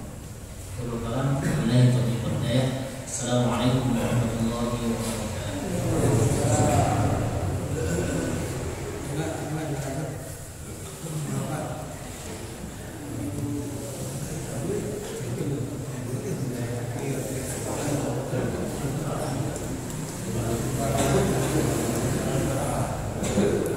Assalamualaikum warahmatullahi wabarakatuh. Thank you.